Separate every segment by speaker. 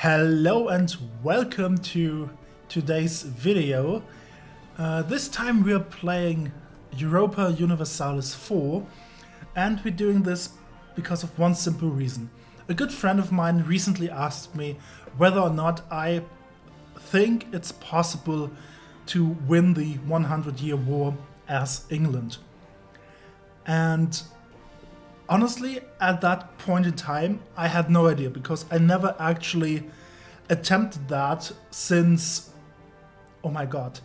Speaker 1: Hello and welcome to today's video. This time we are playing Europa Universalis IV, and we're doing this because of one simple reason. A good friend of mine recently asked me whether or not I think it's possible to win the 100-year war as England. And honestly, at that point in time, I had no idea because I never actually attempted that since, oh my god,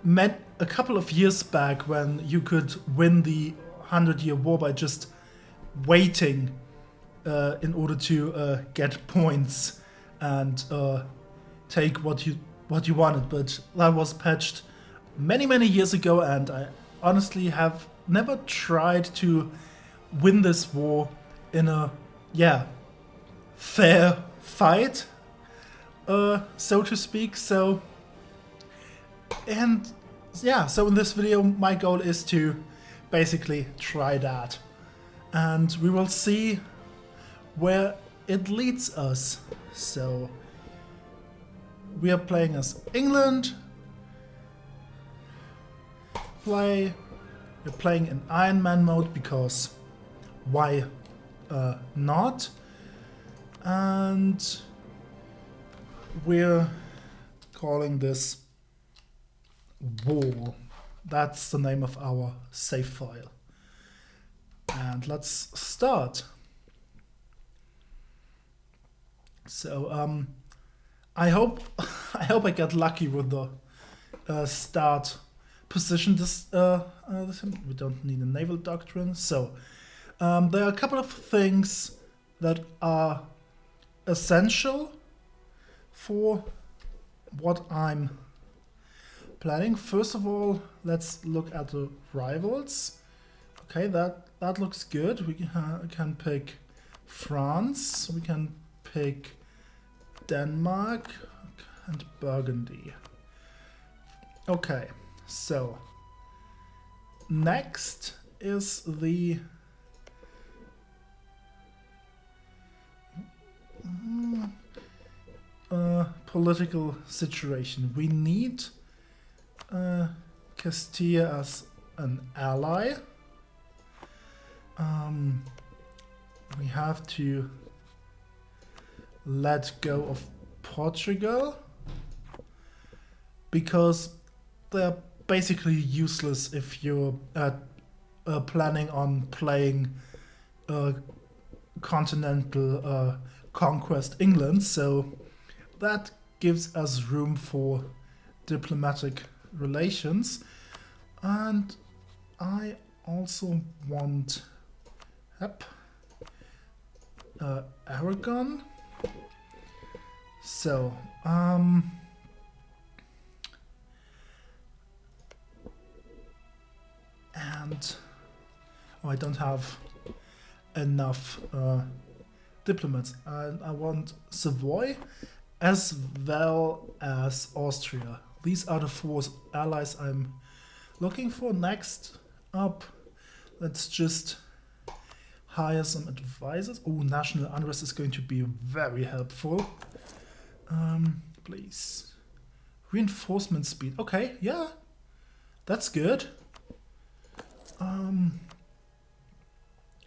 Speaker 1: met a couple of years back when you could win the 100-year war by just waiting in order to get points and take what you wanted. But that was patched many years ago, and I honestly have never tried to win this war in a fair fight, so to speak. So in this video my goal is to basically try that, and we will see where it leads us. So we are playing as England. We're playing in Iron Man mode because why not? And we're calling this war. That's the name of our save file. And let's start. So I hope I get lucky with the start position. We don't need a naval doctrine. So there are a couple of things that are essential for what I'm planning. First of all, let's look at the rivals. Okay, that looks good. We can pick France. We can pick Denmark and Burgundy. Okay, so next is the political situation. We need Castilla as an ally. We have to let go of Portugal because they're basically useless if you're planning on playing continental conquest England. So that gives us room for diplomatic relations. And I also want Aragon. So and I don't have enough diplomats. I want Savoy as well as Austria. These are the four allies I'm looking for. Next up, let's just hire some advisors. Oh, national unrest is going to be very helpful. Please. Reinforcement speed. Okay, yeah, that's good.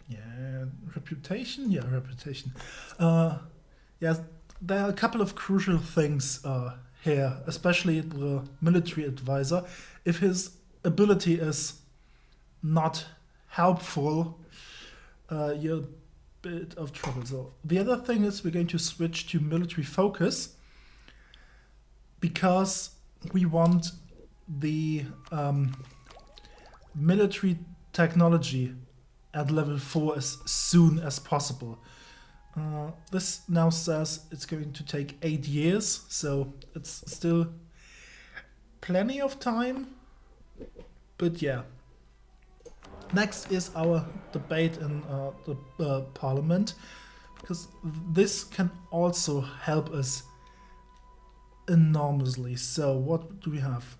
Speaker 1: Yeah, reputation. Yeah, reputation. Yeah, there are a couple of crucial things here, especially the military advisor. If his ability is not helpful, you're a bit of trouble. So the other thing is we're going to switch to military focus because we want the military technology at level 4 as soon as possible. This now says it's going to take 8 years, so it's still plenty of time. But yeah. Next is our debate in the parliament, because this can also help us enormously. So what do we have?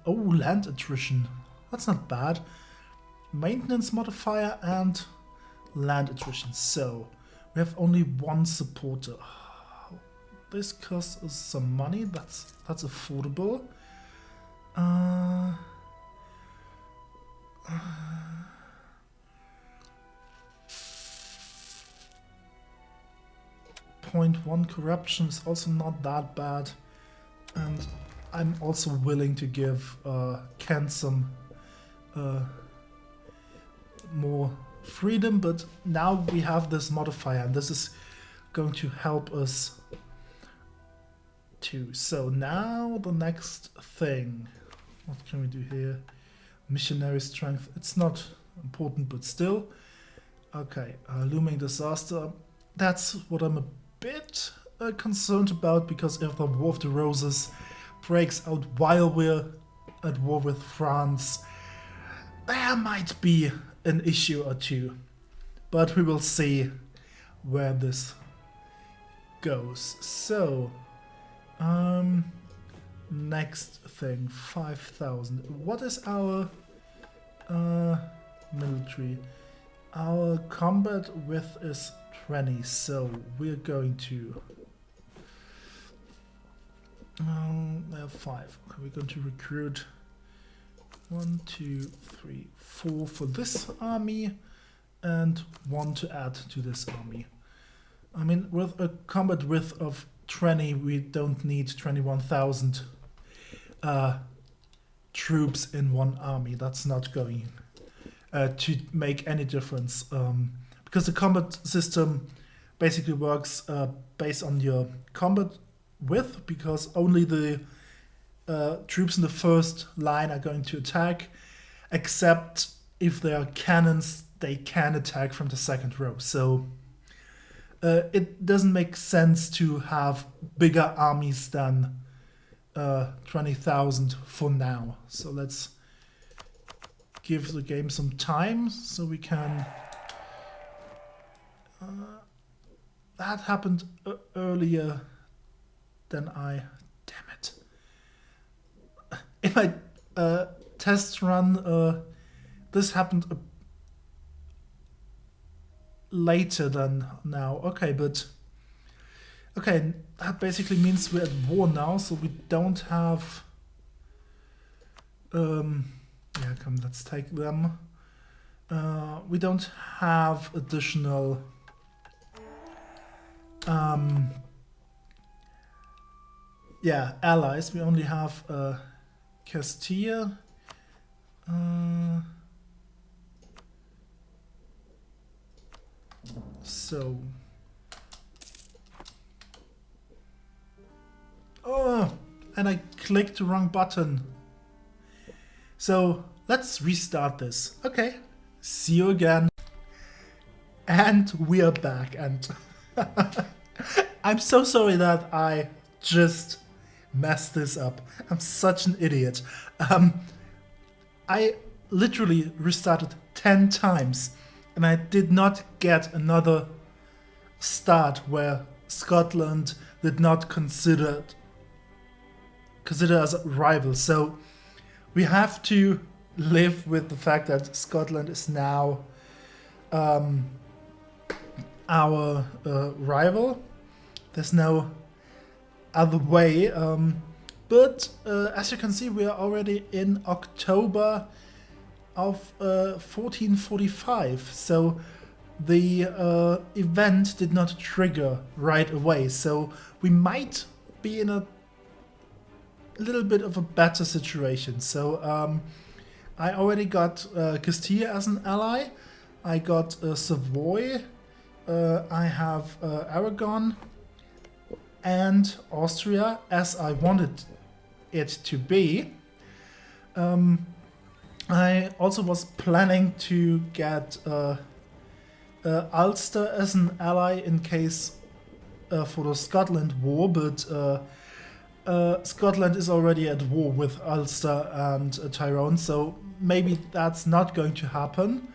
Speaker 1: Oh, land attrition. That's not bad. Maintenance modifier and land attrition. So we have only one supporter. this costs us some money. That's affordable. 0.1 corruption is also not that bad, and I'm also willing to give Ken some more freedom, but now we have this modifier, and this is going to help us too. So now the next thing, what can we do here? Missionary strength, it's not important, but still. Okay, looming disaster, that's what I'm a bit concerned about, because if the War of the Roses breaks out while we're at war with France, there might be an issue or two, but we will see where this goes. So, next thing, 5,000. What is our military? Our combat width is 20, so we're going to 5. Okay, we're going to recruit 1, 2, 3, 4 for this army, and 1 to add to this army. I mean, with a combat width of 20, we don't need 21,000 troops in one army. That's not going to make any difference, because the combat system basically works based on your combat width, because only the troops in the first line are going to attack, except if they are cannons, they can attack from the second row. So it doesn't make sense to have bigger armies than 20,000 for now. So let's give the game some time so we can... that happened earlier than I... Damn it. In my test run, this happened later than now. Okay, but... Okay, that basically means we're at war now, so we don't have... yeah, come, let's take them. We don't have additional... yeah, allies. We only have Castilla. So... Oh, and I clicked the wrong button. So let's restart this. Okay, see you again. And we are back, and I'm so sorry that I just messed this up. I'm such an idiot. I literally restarted 10 times, and I did not get another start where Scotland did not consider as a rival. So we have to live with the fact that Scotland is now our rival. There's no other way. But as you can see, we are already in October of 1445. So the event did not trigger right away. So we might be in a little bit of a better situation. So I already got Castilla as an ally. I got Savoy. I have Aragon and Austria as I wanted it to be. I also was planning to get Ulster as an ally in case for the Scotland war, but Scotland is already at war with Ulster and Tyrone, so maybe that's not going to happen.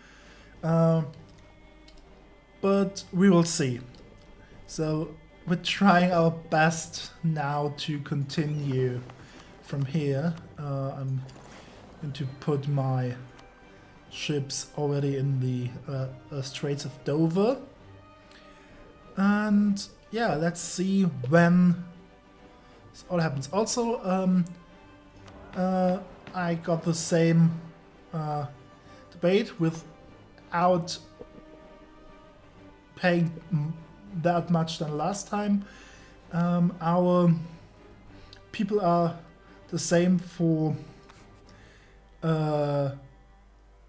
Speaker 1: But we will see. So we're trying our best now to continue from here. I'm going to put my ships already in the Straits of Dover. And yeah, let's see when this all happens. Also, I got the same debate without paying that much than last time. Our people are the same for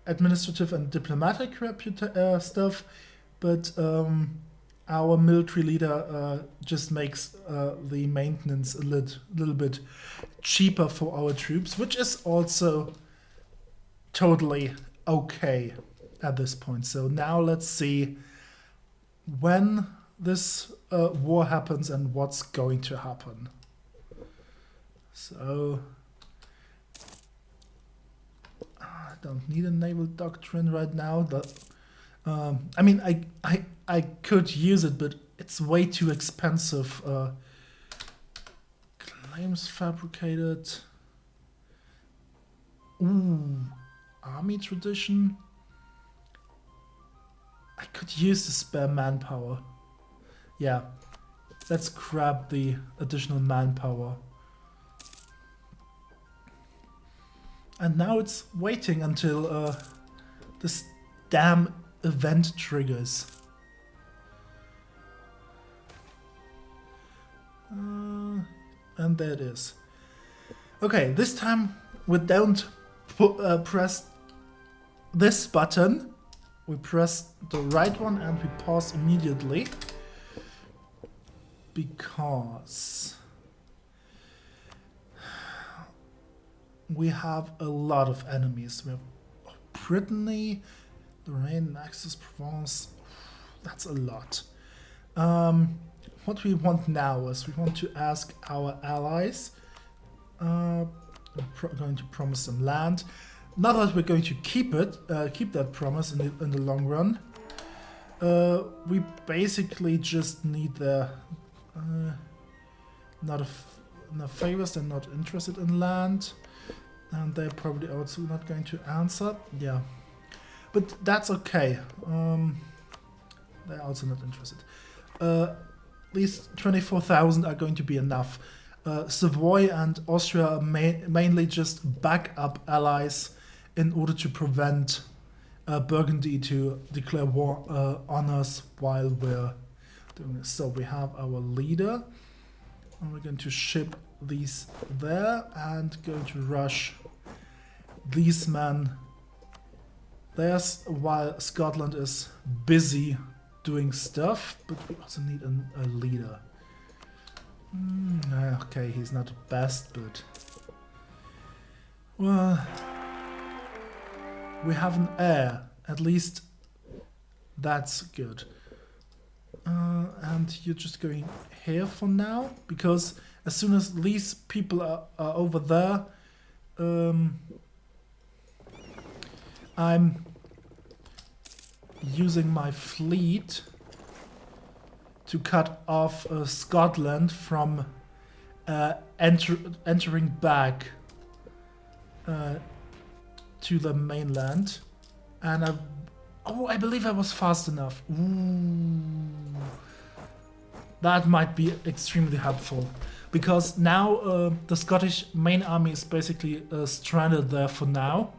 Speaker 1: administrative and diplomatic stuff, but our military leader just makes the maintenance a little bit cheaper for our troops, which is also totally okay at this point. So now let's see when this war happens and what's going to happen. So I don't need a naval doctrine right now. I mean, I could use it, but it's way too expensive. Claims fabricated. Ooh, army tradition. I could use the spare manpower. Yeah, let's grab the additional manpower. And now it's waiting until this damn event triggers. And there it is. Okay, this time we don't press this button. We press the right one and we pause immediately. Because we have a lot of enemies. We have Brittany, Lorraine, Axis, Provence. That's a lot. What we want now is we want to ask our allies. We're going to promise them land. Not that we're going to keep that promise in the long run. We basically just need their not favors. They're not interested in land, and they're probably also not going to answer. Yeah, but that's okay. They're also not interested. These 24,000 are going to be enough. Savoy and Austria are mainly just backup allies in order to prevent Burgundy to declare war on us while we're doing this. So we have our leader, and we're going to ship these there and going to rush these men there while Scotland is busy doing stuff, but we also need a leader. Okay, he's not the best, but well, we have an heir. At least that's good. And you're just going here for now, because as soon as these people are over there, I'm using my fleet to cut off Scotland from entering back to the mainland. And I believe I was fast enough. Ooh. That might be extremely helpful, because now the Scottish main army is basically stranded there for now.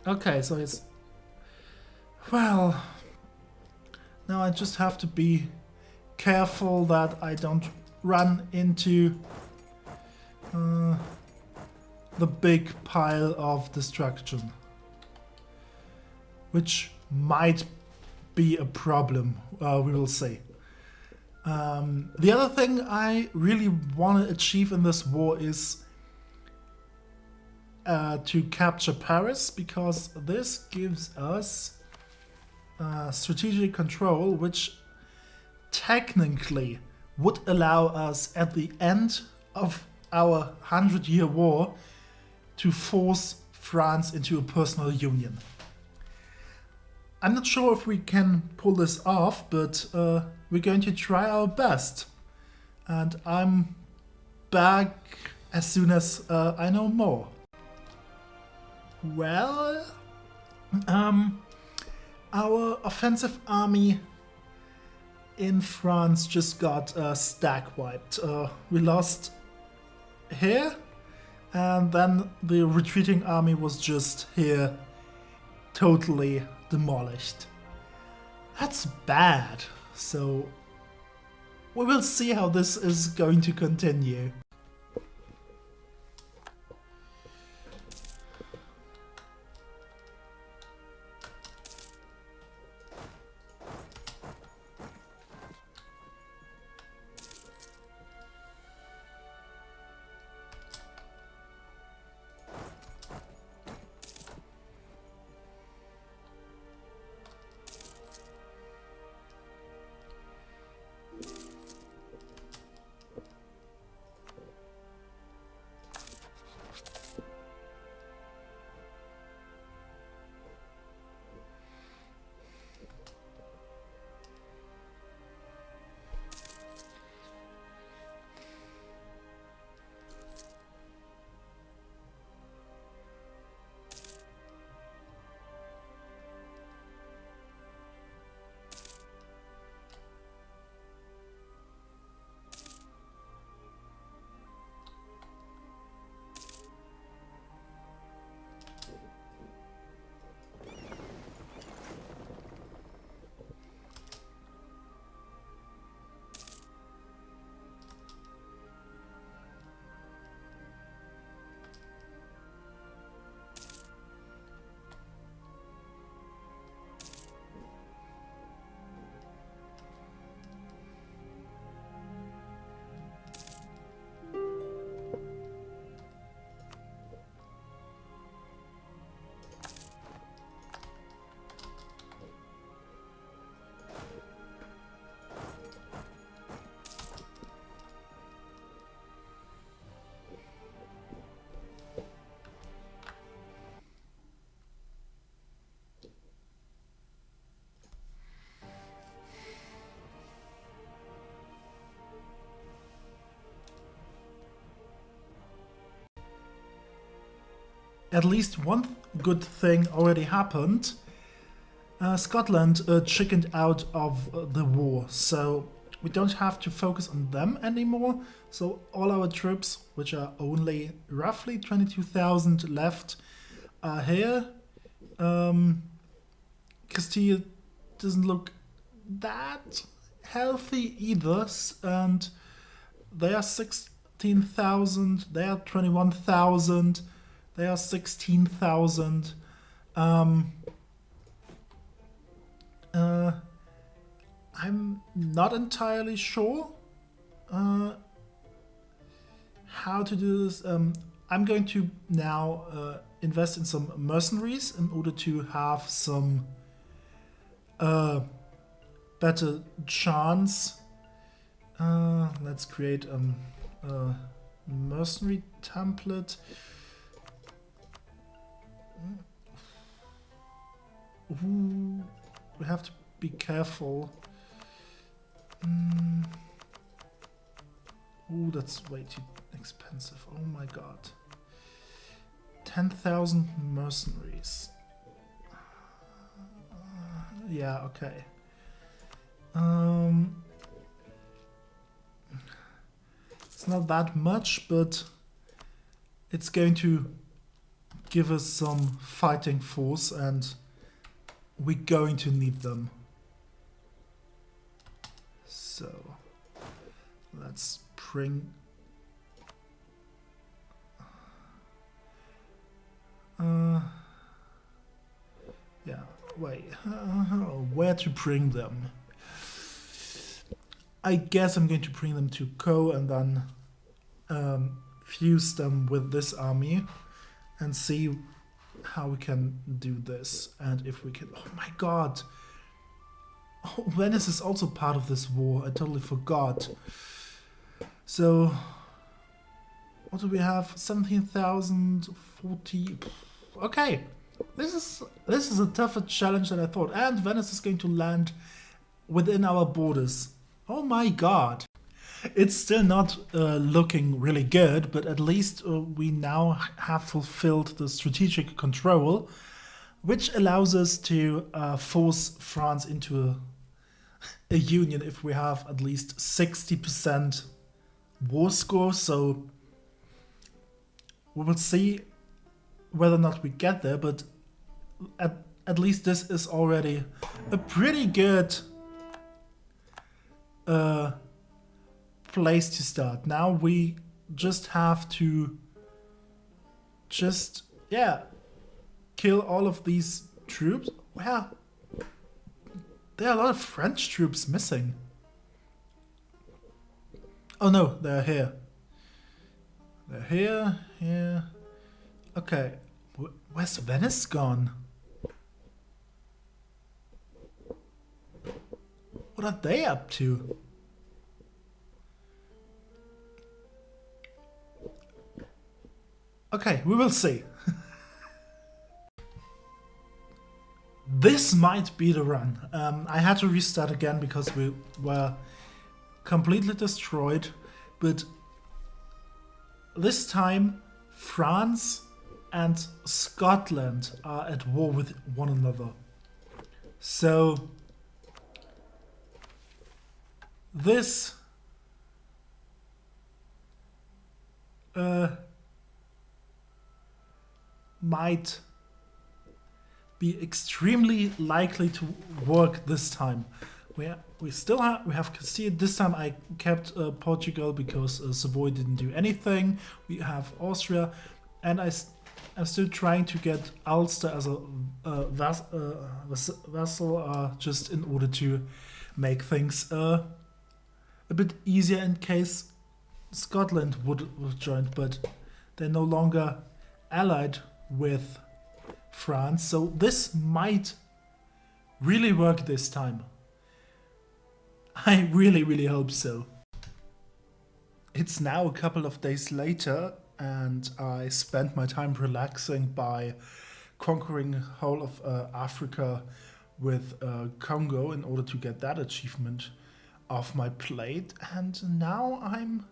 Speaker 1: Okay, so it's... Well... Now I just have to be careful that I don't run into the big pile of destruction, which might be a problem, we will see. The other thing I really want to achieve in this war is to capture Paris, because this gives us strategic control, which technically would allow us at the end of our 100-year war to force France into a personal union. I'm not sure if we can pull this off, but we're going to try our best. And I'm back as soon as I know more. Well, our offensive army in France just got stack wiped. We lost here, and then the retreating army was just here, totally demolished. That's bad. So we will see how this is going to continue. At least one good thing already happened. Scotland chickened out of the war, so we don't have to focus on them anymore. So all our troops, which are only roughly 22,000 left, are here. Castile doesn't look that healthy either, and they are 16,000, they are 21,000. They are 16,000. I'm not entirely sure how to do this. I'm going to now invest in some mercenaries in order to have some better chance. Let's create a mercenary template. Ooh, we have to be careful. Ooh, that's way too expensive. Oh my god. 10,000 mercenaries. Yeah, okay. It's not that much, but it's going to give us some fighting force, and we're going to need them. So let's bring yeah, wait, where to bring them? I guess I'm going to bring them to Co and then fuse them with this army and see how we can do this, and if we can. Oh my god, oh, Venice is also part of this war. I totally forgot. So what do we have? 17,040. Okay, this is a tougher challenge than I thought, and Venice is going to land within our borders. Oh my god. It's still not looking really good, but at least we now have fulfilled the strategic control, which allows us to force France into a union if we have at least 60% war score, so we will see whether or not we get there, but at least this is already a pretty good place to start. Now we just have to kill all of these troops. Well, there are a lot of French troops missing. Oh no, they're here. They're here. Okay, where's Venice gone? What are they up to? Okay, we will see. This might be the run. I had to restart again because we were completely destroyed, but this time France and Scotland are at war with one another. So this might be extremely likely to work this time. We have Castile. This time I kept Portugal because Savoy didn't do anything. We have Austria, and I'm still trying to get Ulster as a vassal, just in order to make things a bit easier in case Scotland would join, but they're no longer allied with France, so this might really work this time. I really hope so. It's now a couple of days later, and I spent my time relaxing by conquering the whole of Africa with Congo in order to get that achievement off my plate, and now I'm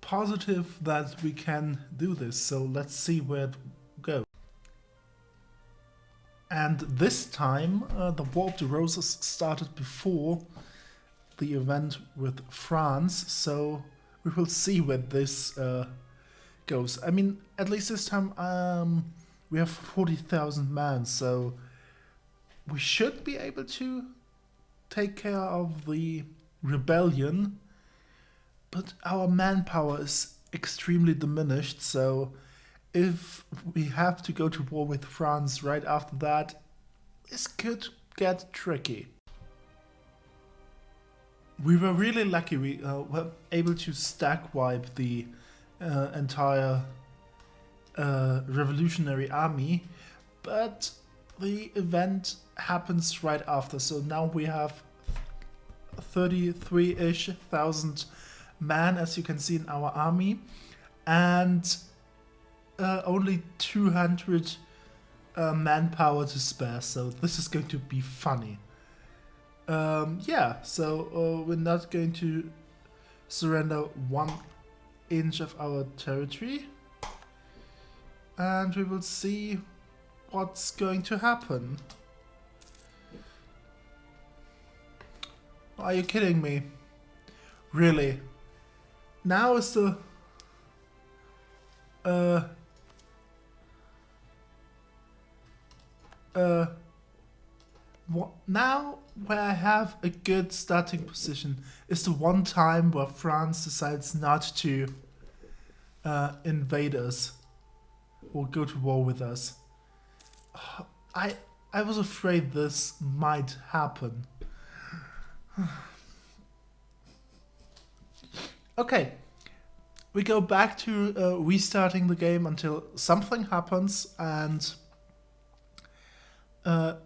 Speaker 1: positive that we can do this, so let's see where it goes. And this time the War of the Roses started before the event with France, so we will see where this goes. I mean, at least this time we have 40,000 men, so we should be able to take care of the rebellion, but our manpower is extremely diminished, so if we have to go to war with France right after that, this could get tricky. We were really lucky. We were able to stack wipe the entire revolutionary army, but the event happens right after, so now we have 33-ish thousand men, as you can see in our army, and only 200 manpower to spare, so this is going to be funny. Yeah, so we're not going to surrender 1 inch of our territory, and we will see what's going to happen. Are you kidding me? Really? Now is the now where I have a good starting position is the one time where France decides not to invade us or go to war with us. I was afraid this might happen. Okay, we go back to restarting the game until something happens, and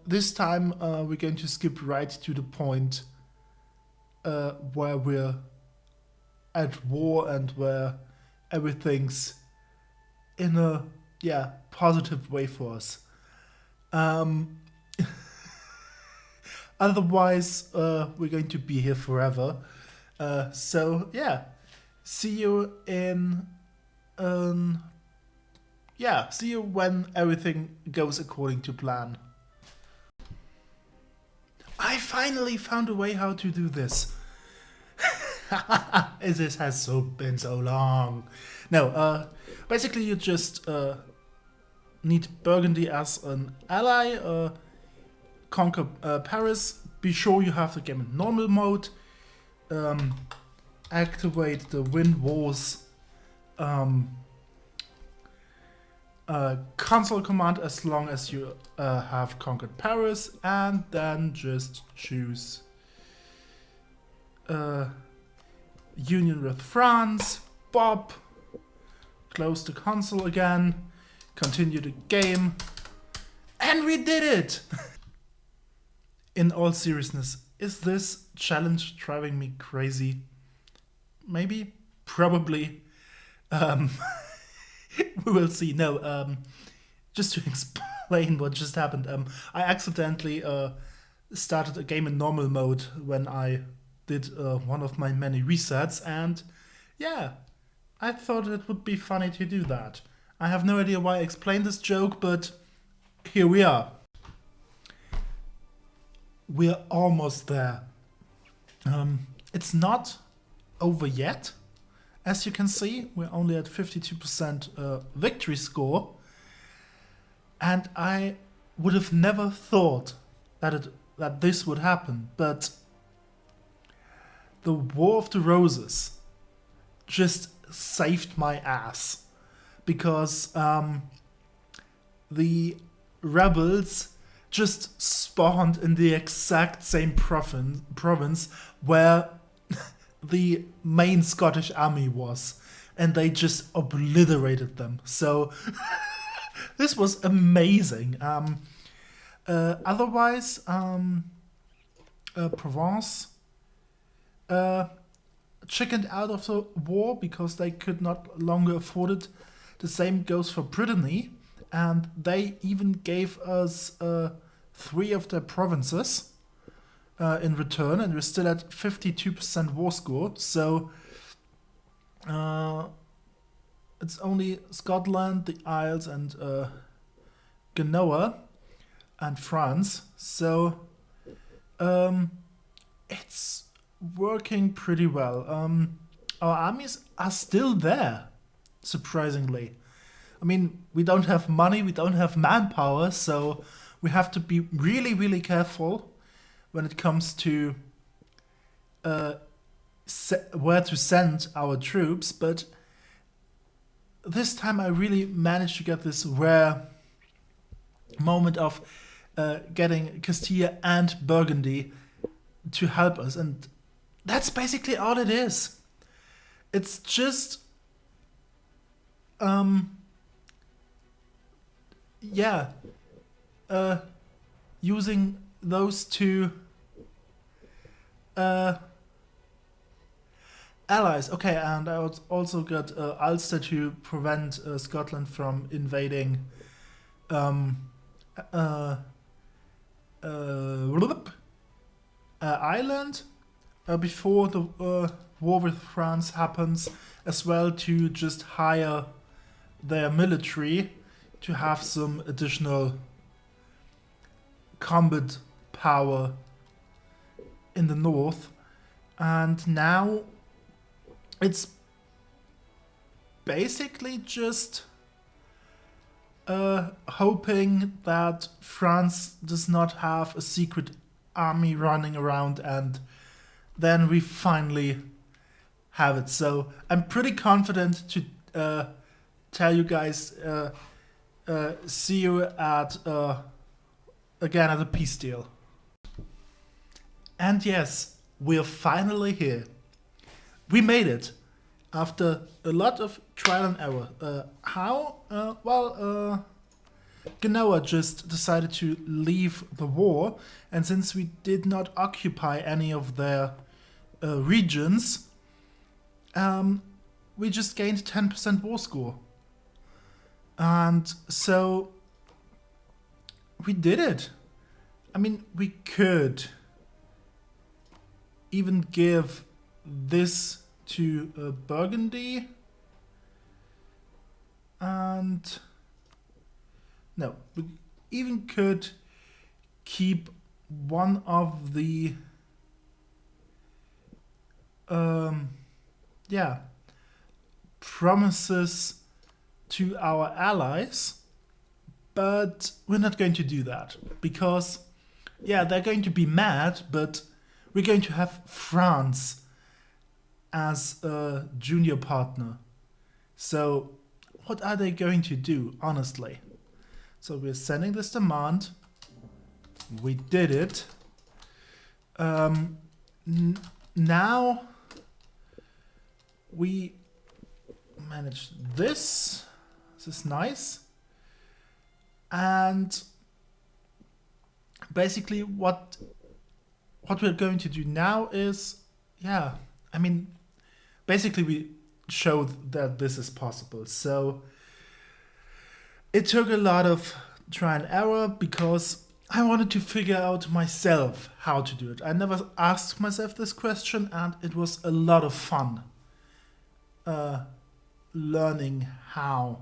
Speaker 1: this time we're going to skip right to the point where we're at war and where everything's in a positive way for us. Otherwise, we're going to be here forever. So yeah, see you in see you when everything goes according to plan. I finally found a way how to do this. This has been so long. No, basically you just need Burgundy as an ally, conquer Paris, be sure you have the game in normal mode, activate the Win Wars console command as long as you have conquered Paris, and then just choose union with France, Bob, close the console again, continue the game, and we did it! In all seriousness, is this challenge driving me crazy? Maybe? Probably. We will see. No, just to explain what just happened, I accidentally started a game in normal mode when I did one of my many resets, and yeah, I thought it would be funny to do that. I have no idea why I explained this joke, but here we are. We're almost there. It's not over yet. As you can see, we're only at 52% victory score. And I would have never thought that this would happen. But the War of the Roses just saved my ass. Because the rebels just spawned in the exact same province where the main Scottish army was, and they just obliterated them. So this was amazing. Otherwise, Provence chickened out of the war because they could not longer afford it. The same goes for Brittany, and they even gave us 3 of their provinces in return, and we're still at 52% war score. So it's only Scotland, the Isles, and Genoa, and France. So it's working pretty well. Our armies are still there, surprisingly. I mean, we don't have money, we don't have manpower, so we have to be really, really careful when it comes to where to send our troops. But this time I really managed to get this rare moment of getting Castilla and Burgundy to help us, and that's basically all it is. It's just using those two allies. Okay, and I also got Ulster to prevent Scotland from invading Ireland before the war with France happens, as well, to just hire their military to have some additional combat power in the north. And now it's basically just hoping that France does not have a secret army running around, and then we finally have it. So I'm pretty confident to tell you guys see you at again at a peace deal. And yes, we're finally here. We made it after a lot of trial and error. How? Genoa just decided to leave the war, and since we did not occupy any of their regions, we just gained 10% war score. And so we did it. I mean, we could even give this to Burgundy, and no, we even could keep one of the yeah, promises to our allies, but we're not going to do that because, yeah, they're going to be mad, but we're going to have France as a junior partner. So what are they going to do, honestly? So we're sending this demand. We did it. Now we manage this. This is nice. And basically what we're going to do now is, yeah, I mean, basically we showed that this is possible. So it took a lot of try and error because I wanted to figure out myself how to do it. I never asked myself this question, and it was a lot of fun learning how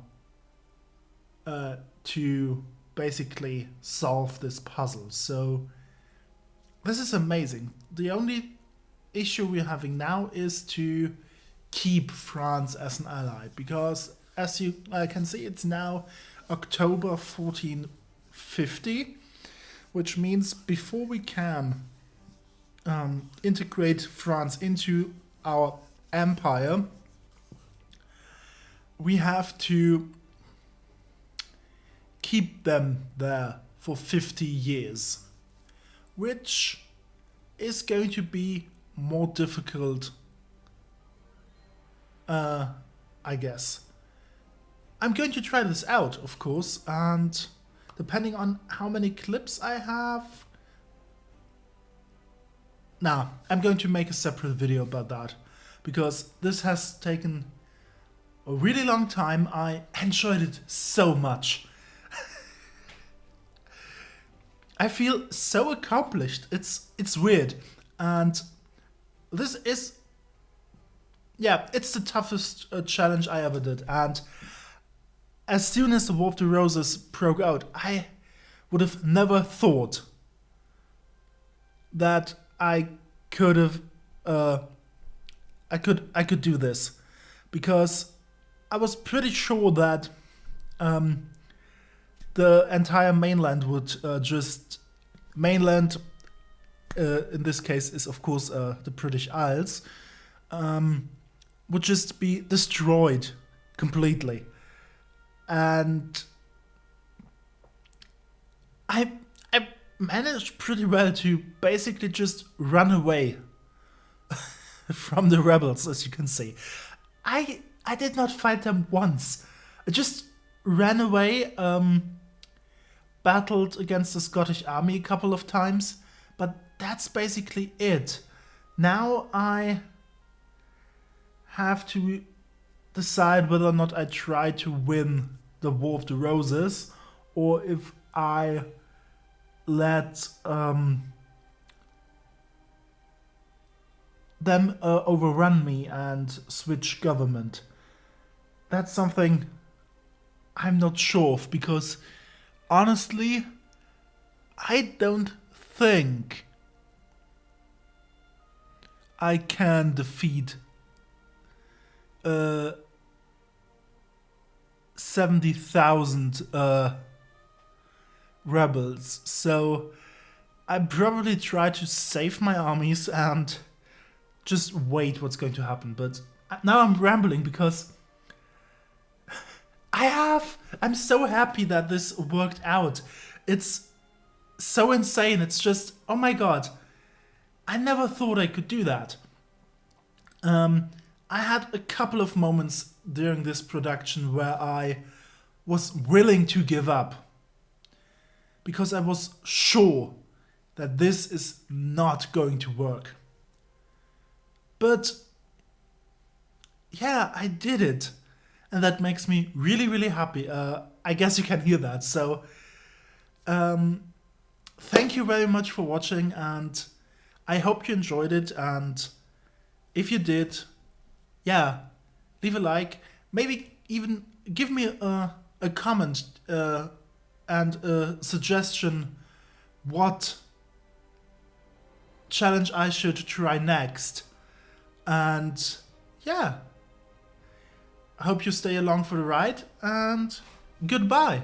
Speaker 1: to basically solve this puzzle. So this is amazing. The only issue we're having now is to keep France as an ally, because as you can see, it's now October 1450, which means before we can integrate France into our empire, we have to keep them there for 50 years, which is going to be more difficult, I guess. I'm going to try this out, of course, and depending on how many clips I have... Nah, I'm going to make a separate video about that, because this has taken a really long time. I enjoyed it so much. I feel so accomplished. It's weird. And this is... yeah, it's the toughest challenge I ever did. And as soon as the War of the Roses broke out, I would have never thought that I could have I could do this, because I was pretty sure that the entire mainland would mainland in this case is of course the British Isles, would just be destroyed completely. And I managed pretty well to basically just run away from the rebels, as you can see. I did not fight them once. I just ran away, battled against the Scottish army a couple of times, but that's basically it. Now I have to decide whether or not I try to win the War of the Roses, or if I let them overrun me and switch government. That's something I'm not sure of, because honestly, I don't think I can defeat 70,000 rebels. So I probably try to save my armies and just wait what's going to happen. But now I'm rambling because I'm so happy that this worked out. It's so insane. It's just, oh my god, I never thought I could do that. I had a couple of moments during this production where I was willing to give up, because I was sure that this is not going to work. But yeah, I did it, and that makes me really, really happy. I guess you can hear that. So thank you very much for watching, and I hope you enjoyed it. And if you did, yeah, leave a like, maybe even give me a comment and a suggestion what challenge I should try next. And yeah, I hope you stay along for the ride, and goodbye.